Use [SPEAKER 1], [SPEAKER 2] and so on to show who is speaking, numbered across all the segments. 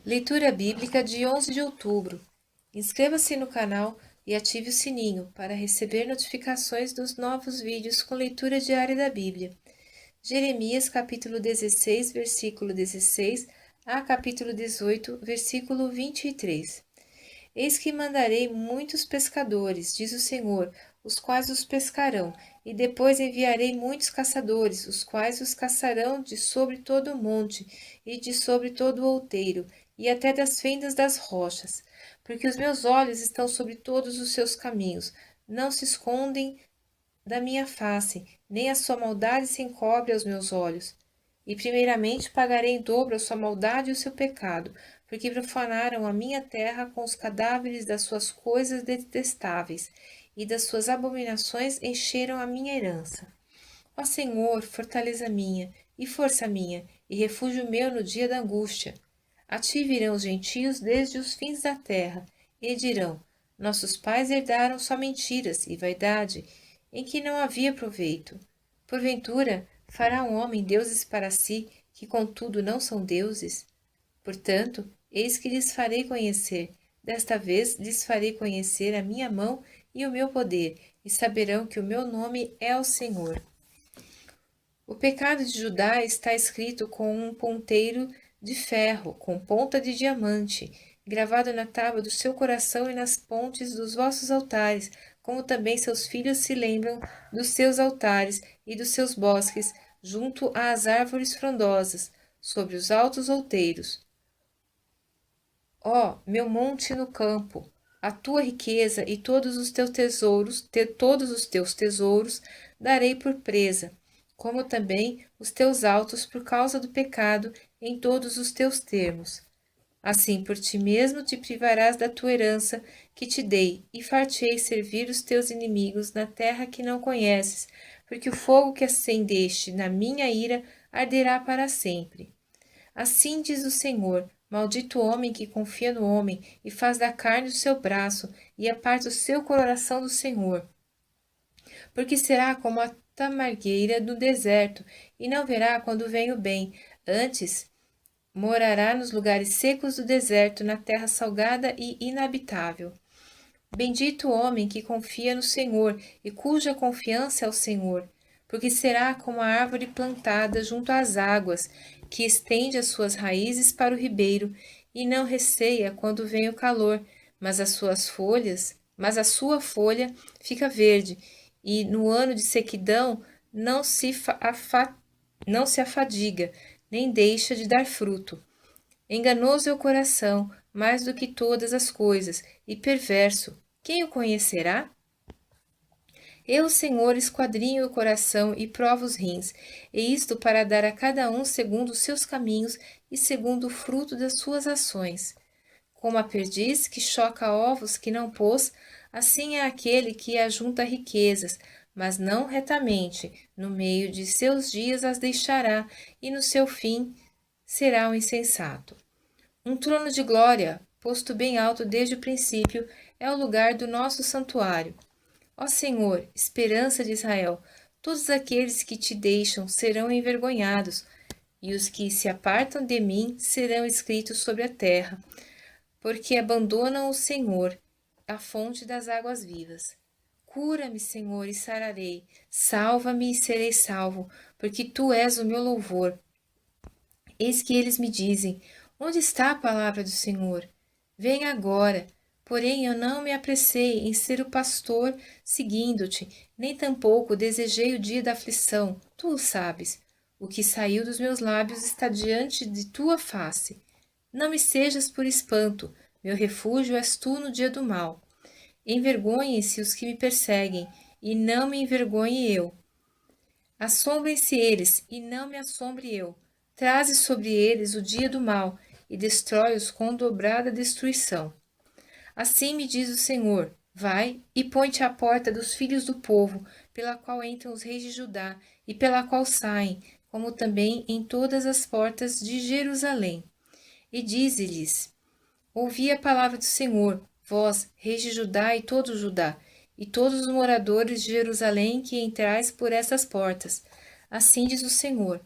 [SPEAKER 1] Leitura Bíblica de 11 de outubro. Inscreva-se no canal e ative o sininho para receber notificações dos novos vídeos com leitura diária da Bíblia. Jeremias capítulo 16, versículo 16 a capítulo 18, versículo 23. Eis que mandarei muitos pescadores, diz o Senhor, os quais os pescarão, e depois enviarei muitos caçadores, os quais os caçarão de sobre todo o monte, e de sobre todo o outeiro, e até das fendas das rochas. Porque os meus olhos estão sobre todos os seus caminhos, não se escondem da minha face, nem a sua maldade se encobre aos meus olhos. E primeiramente pagarei em dobro a sua maldade e o seu pecado, porque profanaram a minha terra com os cadáveres das suas coisas detestáveis, e das suas abominações encheram a minha herança. Ó Senhor, fortaleza minha, e força minha, e refúgio meu no dia da angústia. A ti virão os gentios desde os fins da terra, e dirão: nossos pais herdaram só mentiras e vaidade, em que não havia proveito. Porventura, fará um homem deuses para si, que contudo não são deuses? Portanto, eis que lhes farei conhecer, desta vez lhes farei conhecer a minha mão e o meu poder, e saberão que o meu nome é o Senhor. O pecado de Judá está escrito com um ponteiro de ferro, com ponta de diamante, gravado na tábua do seu coração e nas pontes dos vossos altares, como também seus filhos se lembram dos seus altares e dos seus bosques, junto às árvores frondosas, sobre os altos outeiros. Ó, meu monte no campo, a tua riqueza e todos os teus tesouros darei por presa, como também os teus altos por causa do pecado em todos os teus termos. Assim por ti mesmo te privarás da tua herança que te dei, e far-te-ei servir os teus inimigos na terra que não conheces, porque o fogo que acendeste na minha ira arderá para sempre. Assim diz o Senhor: maldito o homem que confia no homem e faz da carne o seu braço e aparta o seu coração do Senhor. Porque será como a tamargueira do deserto e não verá quando vem o bem. Antes, morará nos lugares secos do deserto, na terra salgada e inabitável. Bendito o homem que confia no Senhor e cuja confiança é o Senhor, porque será como a árvore plantada junto às águas, que estende as suas raízes para o ribeiro e não receia quando vem o calor, mas a sua folha fica verde, e no ano de sequidão não se afadiga, nem deixa de dar fruto. Enganoso é o coração, mais do que todas as coisas, e perverso. Quem o conhecerá? Eu, Senhor, esquadrinho o coração e provo os rins, e isto para dar a cada um segundo os seus caminhos e segundo o fruto das suas ações. Como a perdiz que choca ovos que não pôs, assim é aquele que ajunta riquezas, mas não retamente. No meio de seus dias as deixará, e no seu fim será um insensato. Um trono de glória, posto bem alto desde o princípio, é o lugar do nosso santuário. Ó Senhor, esperança de Israel, todos aqueles que te deixam serão envergonhados, e os que se apartam de mim serão escritos sobre a terra, porque abandonam o Senhor, a fonte das águas vivas. Cura-me, Senhor, e sararei. Salva-me e serei salvo, porque tu és o meu louvor. Eis que eles me dizem: onde está a palavra do Senhor? Vem agora. Porém, eu não me apressei em ser o pastor seguindo-te, nem tampouco desejei o dia da aflição. Tu o sabes. O que saiu dos meus lábios está diante de tua face. Não me sejas por espanto, meu refúgio és tu no dia do mal. Envergonhem-se os que me perseguem, e não me envergonhe eu. Assombrem-se eles, e não me assombre eu. Traze sobre eles o dia do mal, e destrói-os com dobrada destruição. Assim me diz o Senhor: vai e põe-te à porta dos filhos do povo, pela qual entram os reis de Judá, e pela qual saem, como também em todas as portas de Jerusalém. E dize-lhes: ouvi a palavra do Senhor, vós, reis de Judá e todo Judá, e todos os moradores de Jerusalém que entrais por essas portas. Assim diz o Senhor: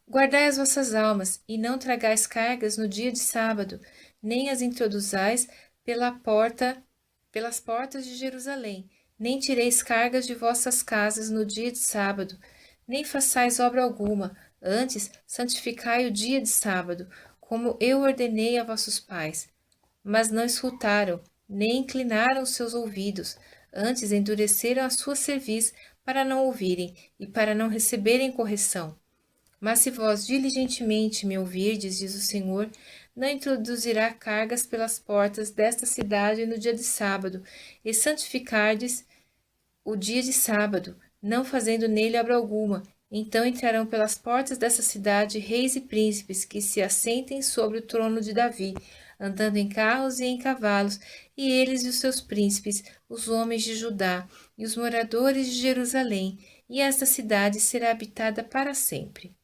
[SPEAKER 1] Guardai as vossas almas, e não tragais cargas no dia de sábado, nem as introduzais pelas portas de Jerusalém, nem tireis cargas de vossas casas no dia de sábado, nem façais obra alguma, antes santificai o dia de sábado, como eu ordenei a vossos pais. Mas não escutaram, nem inclinaram seus ouvidos, antes endureceram a sua cerviz para não ouvirem e para não receberem correção. Mas se vós diligentemente me ouvirdes, diz o Senhor, não introduzirá cargas pelas portas desta cidade no dia de sábado, e santificardes o dia de sábado, não fazendo nele obra alguma. Então entrarão pelas portas dessa cidade reis e príncipes que se assentem sobre o trono de Davi, andando em carros e em cavalos, e eles e os seus príncipes, os homens de Judá e os moradores de Jerusalém, e esta cidade será habitada para sempre.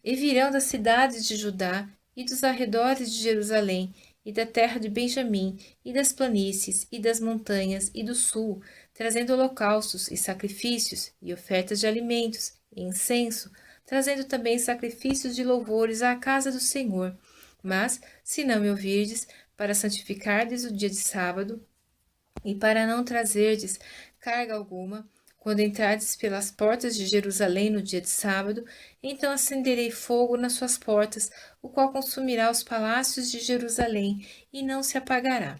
[SPEAKER 1] E virão das cidades de Judá e dos arredores de Jerusalém, e da terra de Benjamim, e das planícies, e das montanhas, e do sul, trazendo holocaustos e sacrifícios, e ofertas de alimentos, e incenso, trazendo também sacrifícios de louvores à casa do Senhor. Mas, se não me ouvirdes, para santificardes o dia de sábado, e para não trazerdes carga alguma, quando entrardes pelas portas de Jerusalém no dia de sábado, então acenderei fogo nas suas portas, o qual consumirá os palácios de Jerusalém, e não se apagará.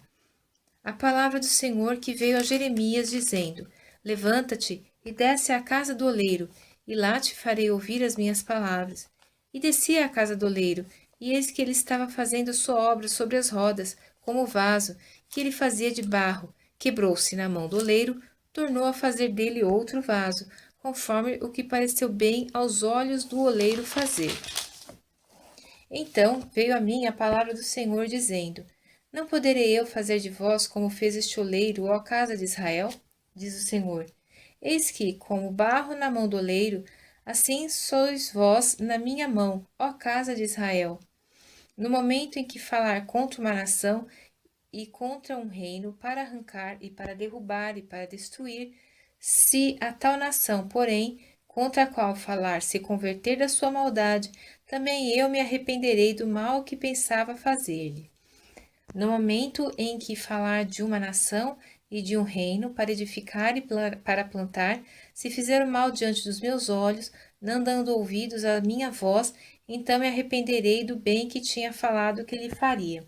[SPEAKER 1] A palavra do Senhor que veio a Jeremias, dizendo: Levanta-te e desce à casa do oleiro, e lá te farei ouvir as minhas palavras. E desci à casa do oleiro, e eis que ele estava fazendo sua obra sobre as rodas, como o vaso, que ele fazia de barro. Quebrou-se na mão do oleiro, tornou a fazer dele outro vaso, conforme o que pareceu bem aos olhos do oleiro fazer. Então veio a mim a palavra do Senhor, dizendo: Não poderei eu fazer de vós como fez este oleiro, ó casa de Israel? Diz o Senhor. Eis que, como barro na mão do oleiro, assim sois vós na minha mão, ó casa de Israel. No momento em que falar contra uma nação e contra um reino, para arrancar e para derrubar e para destruir, se a tal nação, porém, contra a qual falar se converter da sua maldade, também eu me arrependerei do mal que pensava fazer-lhe. No momento em que falar de uma nação e de um reino para edificar e para plantar, se fizer o mal diante dos meus olhos, não dando ouvidos à minha voz, então me arrependerei do bem que tinha falado que lhe faria.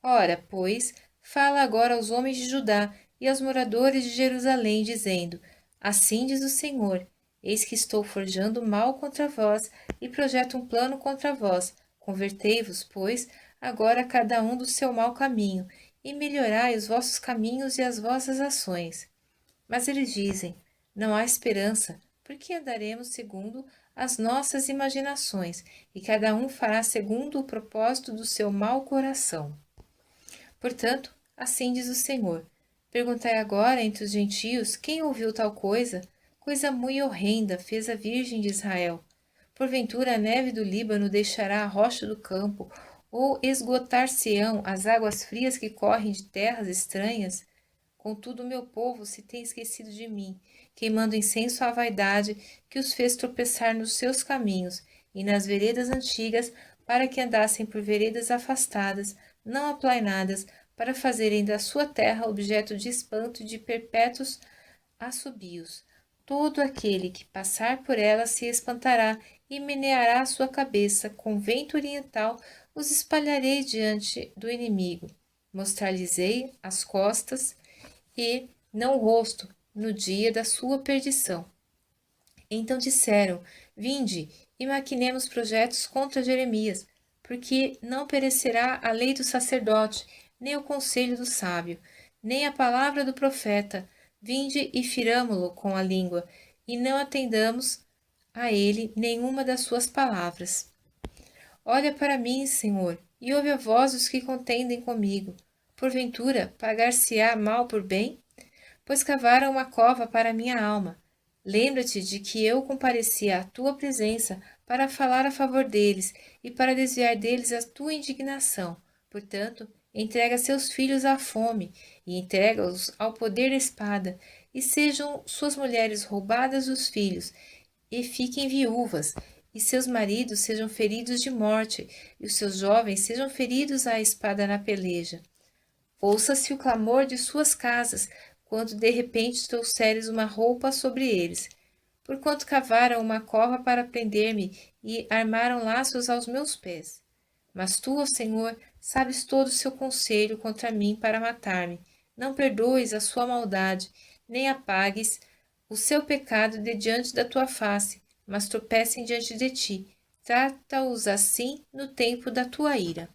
[SPEAKER 1] Ora, pois, fala agora aos homens de Judá e aos moradores de Jerusalém, dizendo: Assim diz o Senhor: Eis que estou forjando mal contra vós e projeto um plano contra vós. Convertei-vos, pois, agora cada um do seu mau caminho, e melhorai os vossos caminhos e as vossas ações. Mas eles dizem: Não há esperança, porque andaremos segundo as nossas imaginações, e cada um fará segundo o propósito do seu mau coração. Portanto, assim diz o Senhor: Perguntai agora entre os gentios quem ouviu tal coisa? Coisa muito horrenda fez a Virgem de Israel. Porventura a neve do Líbano deixará a rocha do campo, ou esgotar-se-ão as águas frias que correm de terras estranhas? Contudo, o meu povo se tem esquecido de mim, queimando incenso à vaidade que os fez tropeçar nos seus caminhos e nas veredas antigas, para que andassem por veredas afastadas, não aplainadas, para fazerem da sua terra objeto de espanto e de perpétuos assobios. Todo aquele que passar por ela se espantará e meneará a sua cabeça. Com vento oriental os espalharei diante do inimigo. Mostrar-lhes-ei as costas e não o rosto no dia da sua perdição. Então disseram: Vinde e maquinemos projetos contra Jeremias, porque não perecerá a lei do sacerdote, nem o conselho do sábio, nem a palavra do profeta. Vinde e firamo-lo com a língua, e não atendamos a ele nenhuma das suas palavras. Olha para mim, Senhor, e ouve a voz dos que contendem comigo. Porventura, pagar-se-á mal por bem? Pois cavaram uma cova para minha alma. Lembra-te de que eu compareci à tua presença para falar a favor deles e para desviar deles a tua indignação. Portanto, entrega seus filhos à fome e entrega-os ao poder da espada, e sejam suas mulheres roubadas dos filhos, e fiquem viúvas, e seus maridos sejam feridos de morte, e os seus jovens sejam feridos à espada na peleja. Ouça-se o clamor de suas casas, quando de repente trouxeres uma roupa sobre eles. Porquanto cavaram uma cova para prender-me e armaram laços aos meus pés. Mas tu, ó Senhor, sabes todo o seu conselho contra mim para matar-me. Não perdoes a sua maldade, nem apagues o seu pecado de diante da tua face, mas tropecem diante de ti. Trata-os assim no tempo da tua ira.